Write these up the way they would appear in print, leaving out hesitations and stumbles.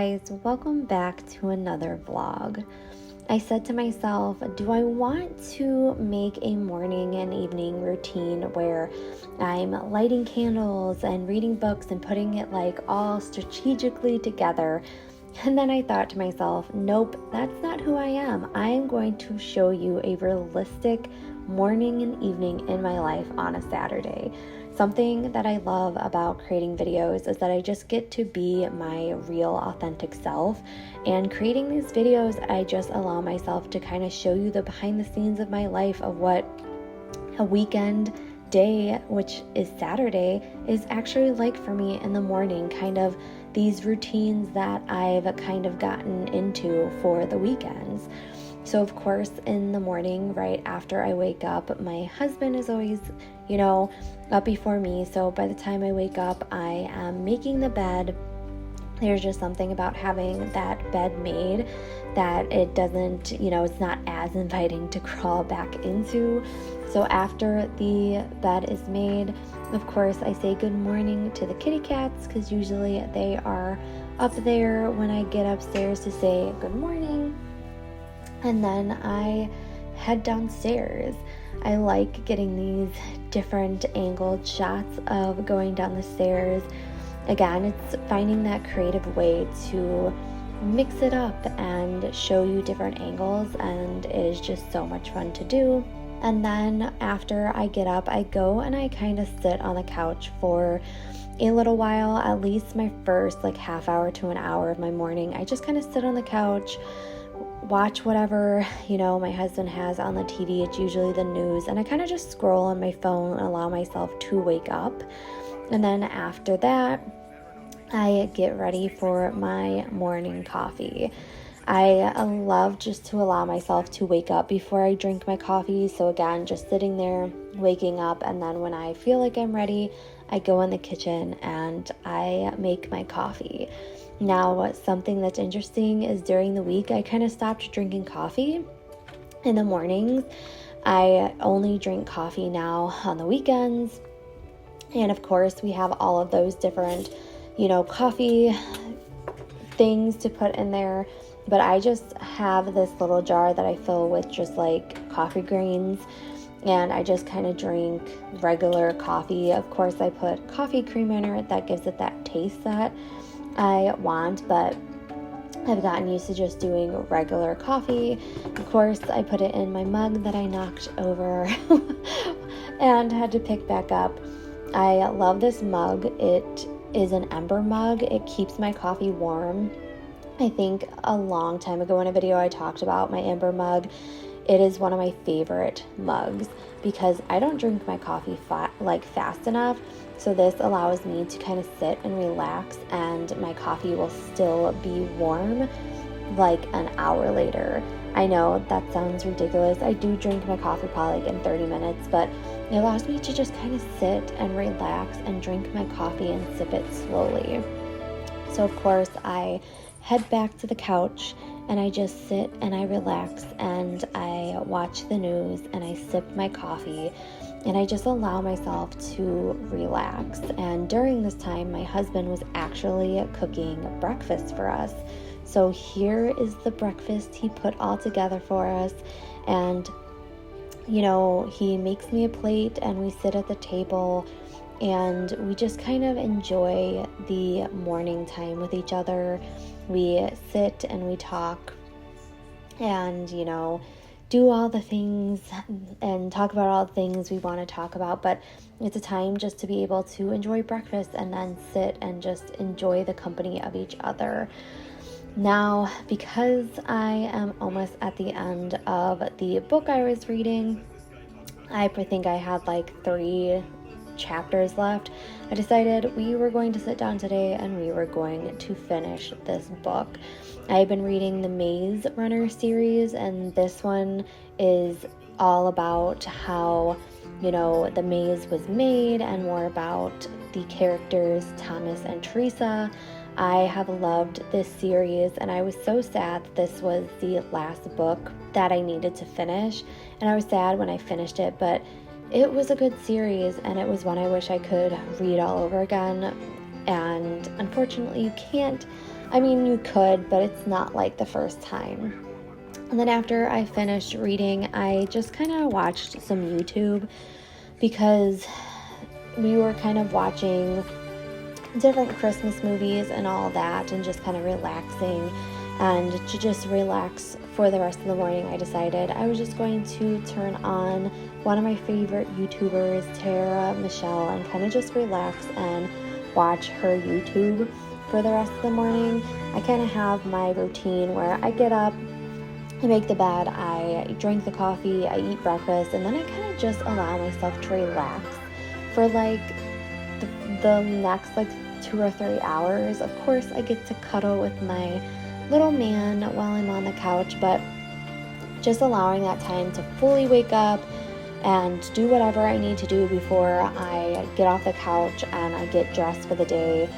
guys, welcome back to another vlog. I said to myself, do I want to make a morning and evening routine where I'm lighting candles and reading books and putting it like all strategically together? And then I thought to myself, nope, that's not who I am. I am going to show you a realistic morning and evening in my life on a Saturday. Something that I love about creating videos is that I just get to be my real authentic self, and creating these videos I just allow myself to kind of show you the behind the scenes of my life of what a weekend day, which is Saturday, is actually like for me in the morning, kind of these routines that I've kind of gotten into for the weekends. So of course in the morning, right after I wake up, my husband is always, up before me. So by the time I wake up, I am making the bed. There's just something about having that bed made that it doesn't, it's not as inviting to crawl back into. So after the bed is made, of course, I say good morning to the kitty cats because usually they are up there when I get upstairs to say good morning. And then I head downstairs. I like getting these different angled shots of going down the stairs. Again, it's finding that creative way to mix it up and show you different angles, and it is just so much fun to do. And then after I get up, I go and I kind of sit on the couch for a little while, at least my first half hour to an hour of my morning. I just kind of sit on the couch, watch whatever, my husband has on the TV. It's usually the news, and I kind of just scroll on my phone and allow myself to wake up. And then after that, I get ready for my morning coffee. I love just to allow myself to wake up before I drink my coffee. So again, just sitting there, waking up, and then when I feel like I'm ready, I go in the kitchen and I make my coffee. Now, something that's interesting is during the week, I kind of stopped drinking coffee in the mornings. I only drink coffee now on the weekends. And of course, we have all of those different, coffee things to put in there. But I just have this little jar that I fill with just coffee grains. And I just kind of drink regular coffee. Of course, I put coffee cream in it. That gives it that taste that I want, but I've gotten used to just doing regular coffee. Of course, I put it in my mug that I knocked over and had to pick back up. I love this mug. It is an ember mug. It keeps my coffee warm. I think a long time ago in a video I talked about my ember mug. It is one of my favorite mugs because I don't drink my coffee fast enough. So this allows me to kind of sit and relax, and my coffee will still be warm an hour later. I know that sounds ridiculous. I do drink my coffee probably in 30 minutes, but it allows me to just kind of sit and relax and drink my coffee and sip it slowly. So of course I head back to the couch and I just sit and I relax and I watch the news and I sip my coffee and I just allow myself to relax. And during this time, my husband was actually cooking breakfast for us. So here is the breakfast he put all together for us. And, he makes me a plate and we sit at the table and we just kind of enjoy the morning time with each other. We sit and we talk and, do all the things and talk about all the things we want to talk about. But it's a time just to be able to enjoy breakfast and then sit and just enjoy the company of each other. Now, because I am almost at the end of the book I was reading, I think I had 3 chapters left. I decided we were going to sit down today and we were going to finish this book. I've been reading the Maze Runner series, and this one is all about how, the maze was made and more about the characters Thomas and Teresa. I have loved this series, and I was so sad that this was the last book that I needed to finish, and I was sad when I finished it, but it was a good series, and it was one I wish I could read all over again, and unfortunately you can't I mean, you could, but it's not like the first time. And then after I finished reading, I just kind of watched some YouTube because we were kind of watching different Christmas movies and all that and just kind of relaxing. And to just relax for the rest of the morning, I decided I was just going to turn on one of my favorite YouTubers, Tara Michelle, and kind of just relax and watch her YouTube for the rest of the morning. I kind of have my routine where I get up, I make the bed, I drink the coffee, I eat breakfast, and then I kind of just allow myself to relax for like the next like 2 or 3 hours. Of course, I get to cuddle with my little man while I'm on the couch, but just allowing that time to fully wake up and do whatever I need to do before I get off the couch and I get dressed for the day.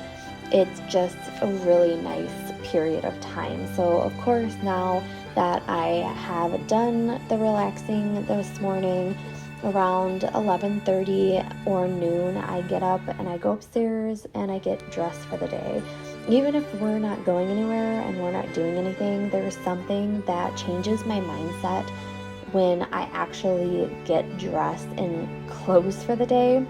It's just a really nice period of time. So of course, now that I have done the relaxing this morning, around 11:30 or noon, I get up and I go upstairs and I get dressed for the day. Even if we're not going anywhere and we're not doing anything, there's something that changes my mindset when I actually get dressed in clothes for the day.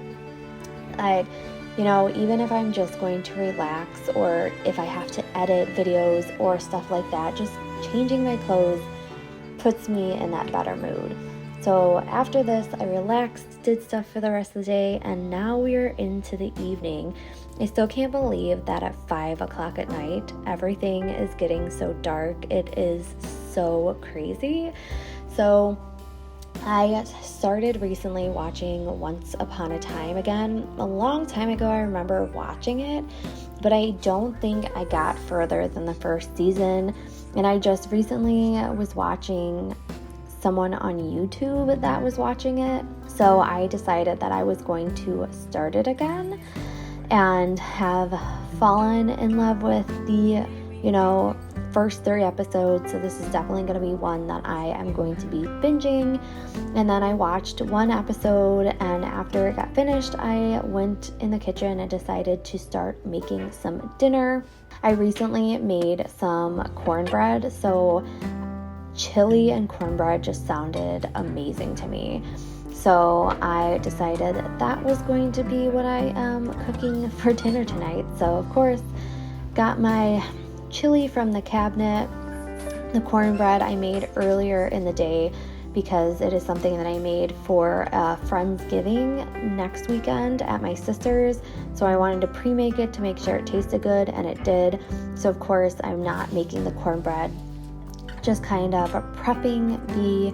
Even if I'm just going to relax or if I have to edit videos or stuff like that, just changing my clothes puts me in that better mood. So after this, I relaxed, did stuff for the rest of the day, and now we're into the evening. I still can't believe that at 5 o'clock at night, everything is getting so dark. It is so crazy. So I started recently watching Once Upon a Time again. A long time ago, I remember watching it, but I don't think I got further than the first season. And I just recently was watching someone on YouTube that was watching it. So I decided that I was going to start it again and have fallen in love with the, first 3 episodes. So this is definitely going to be one that I am going to be binging. And then I watched 1 episode, and after it got finished, I went in the kitchen and decided to start making some dinner. I recently made some cornbread, so chili and cornbread just sounded amazing to me. So I decided that was going to be what I am cooking for dinner tonight. So of course, got my chili from the cabinet. The cornbread I made earlier in the day because it is something that I made for Friendsgiving next weekend at my sister's. So I wanted to pre-make it to make sure it tasted good, and it did. So of course, I'm not making the cornbread, just kind of prepping the,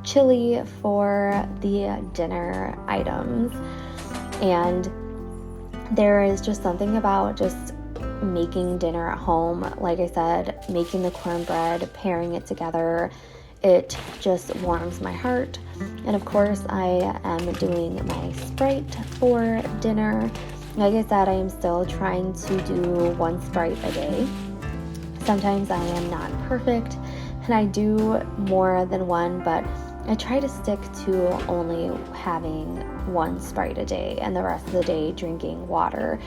chili for the dinner items. And there is just something about just making dinner at home. Like I said, making the cornbread, pairing it together, it just warms my heart. And of course, I am doing my Sprite for dinner. Like I said, I am still trying to do 1 Sprite a day. Sometimes I am not perfect and I do more than 1, but I try to stick to only having 1 Sprite a day and the rest of the day drinking water.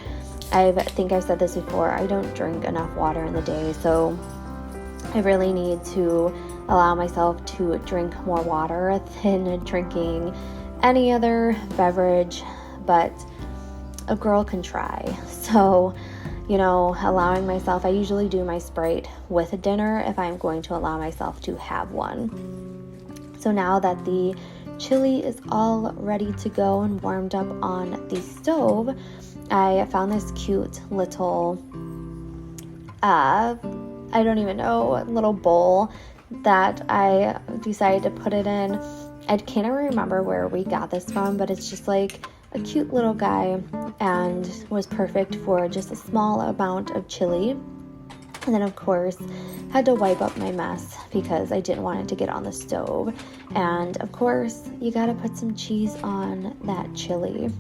I think I've said this before, I don't drink enough water in the day, so I really need to allow myself to drink more water than drinking any other beverage, but a girl can try. So, allowing myself, I usually do my Sprite with dinner if I'm going to allow myself to have one. So now that the chili is all ready to go and warmed up on the stove, I found this cute little, I don't even know, little bowl that I decided to put it in. I can't even remember where we got this from, but it's just like a cute little guy and was perfect for just a small amount of chili. And then of course had to wipe up my mess because I didn't want it to get on the stove. And of course you gotta put some cheese on that chili.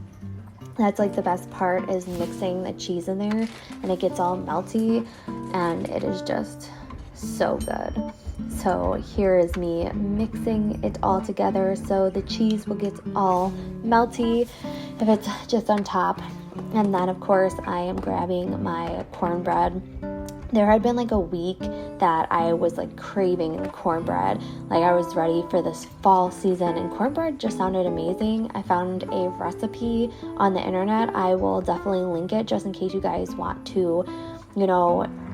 That's like the best part, is mixing the cheese in there and it gets all melty and it is just so good. So here is me mixing it all together so the cheese will get all melty if it's just on top. And then of course I am grabbing my cornbread. There had been like a week that I was like craving the cornbread. Like I was ready for this fall season, and cornbread just sounded amazing. I found a recipe on the internet. I will definitely link it just in case you guys want to,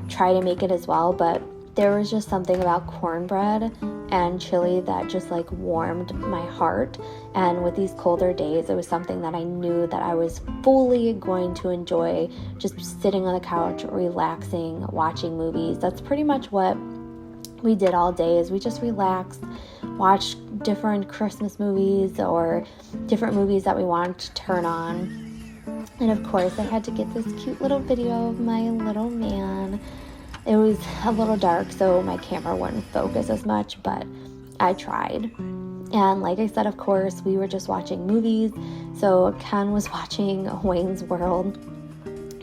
try to make it as well. But there was just something about cornbread and chili that just like warmed my heart. And with these colder days, it was something that I knew that I was fully going to enjoy, just sitting on the couch, relaxing, watching movies. That's pretty much what we did all day, is we just relaxed, watched different Christmas movies or different movies that we wanted to turn on. And of course, I had to get this cute little video of my little man. It was a little dark, so my camera wouldn't focus as much, but I tried. And like I said, of course, we were just watching movies. So Ken was watching Wayne's World.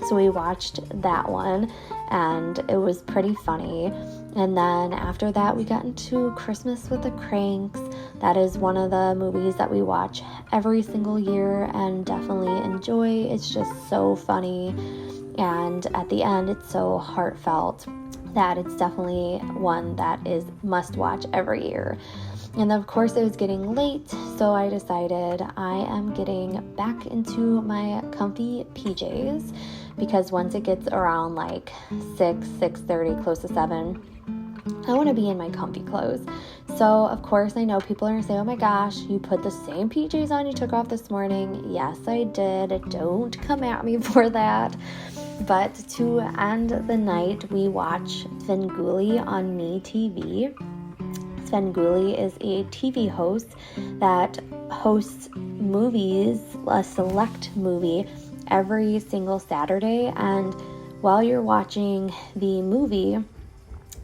So we watched that one, and it was pretty funny. And then after that, we got into Christmas with the Cranks. That is one of the movies that we watch every single year and definitely enjoy. It's just so funny. And at the end, it's so heartfelt that it's definitely one that is must watch every year. And of course, it was getting late, so I decided I am getting back into my comfy PJs, because once it gets around like 6:30, close to 7, I want to be in my comfy clothes. So of course, I know people are going to say, oh my gosh, you put the same PJs on you took off this morning. Yes, I did. Don't come at me for that. But to end the night, we watch Svengoolie on MeTV. Svengoolie is a TV host that hosts movies, a select movie, every single Saturday. And while you're watching the movie,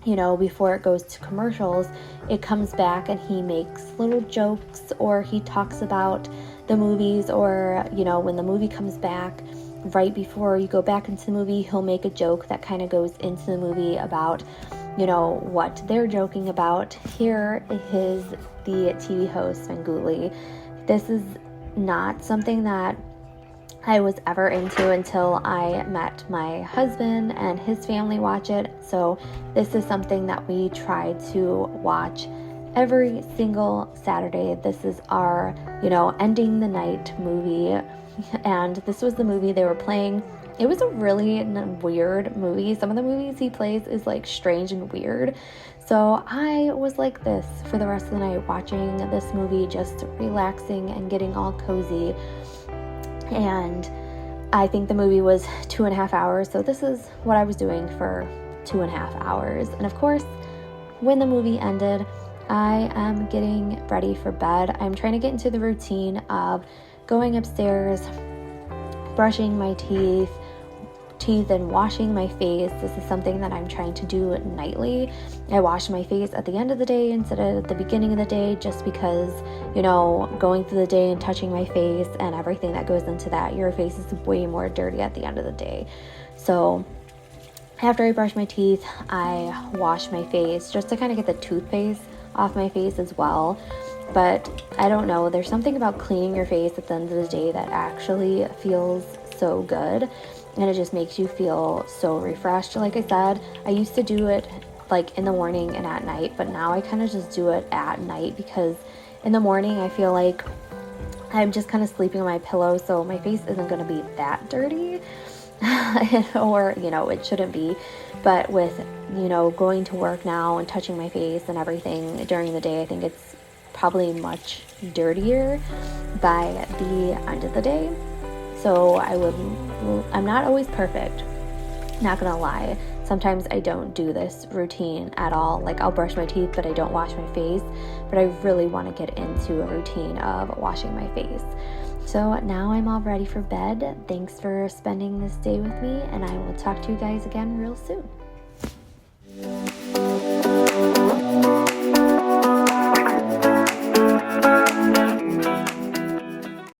before it goes to commercials, it comes back and he makes little jokes, or he talks about the movies, or, when the movie comes back, right before you go back into the movie, he'll make a joke that kind of goes into the movie about, what they're joking about. Here is the TV host, Svengoolie. This is not something that I was ever into until I met my husband and his family watch it. So this is something that we try to watch every single Saturday. This is our, ending the night movie. And this was the movie they were playing. It was a really weird movie. Some of the movies he plays is like strange and weird. So I was like this for the rest of the night, watching this movie, just relaxing and getting all cozy. And I think the movie was 2.5 hours. So this is what I was doing for 2.5 hours. And of course, when the movie ended, I am getting ready for bed. I'm trying to get into the routine of going upstairs, brushing my teeth and washing my face. This is something that I'm trying to do nightly. I wash my face at the end of the day instead of at the beginning of the day, just because, going through the day and touching my face and everything that goes into that, your face is way more dirty at the end of the day. So after I brush my teeth, I wash my face just to kind of get the toothpaste off my face as well. But I don't know, there's something about cleaning your face at the end of the day that actually feels so good, and it just makes you feel so refreshed. Like I said, I used to do it like in the morning and at night, but now I kind of just do it at night, because in the morning I feel like I'm just kind of sleeping on my pillow, so my face isn't going to be that dirty or, it shouldn't be. But with, going to work now and touching my face and everything during the day, I think it's probably much dirtier by the end of the day. So I'm not always perfect, not gonna lie. Sometimes I don't do this routine at all. Like, I'll brush my teeth, but I don't wash my face. But I really want to get into a routine of washing my face. So now I'm all ready for bed. Thanks for spending this day with me, and I will talk to you guys again real soon.